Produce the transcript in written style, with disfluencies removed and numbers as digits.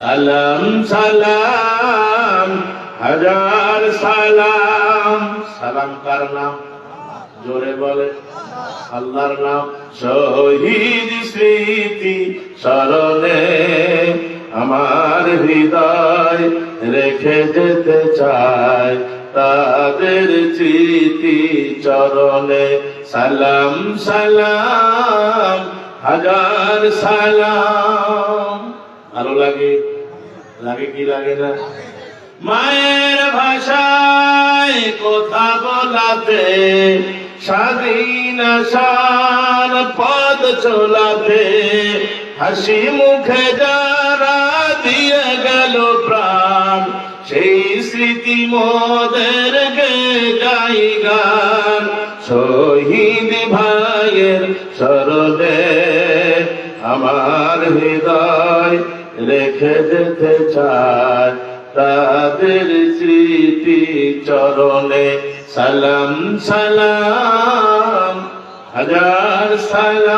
সালাম সালাম হাজার সালাম। সালাম কার নাম? জোরে বলে। আল্লাহর নাম। শহীদ স্মৃতি স্মরণে আমার হৃদয় রেখে যেতে চায় তাদের স্মৃতি চরণে। সালাম সালাম হাজার সালাম। ভালো লাগে? লাগে কি লাগে না? মায়ের ভাষায় কথা বলাতে, স্বাধীন আশার পথ চলাতে, হাসি মুখে যারা দিয়ে গেল প্রাণ, সেই স্মৃতি মোদের গে যাই গান। শহীদ ভাইয়ের স্মরণে আমার হৃদয় রেখে যেতে চায় তাদের স্মৃতি চরণে। সালাম সালাম হাজার সালাম।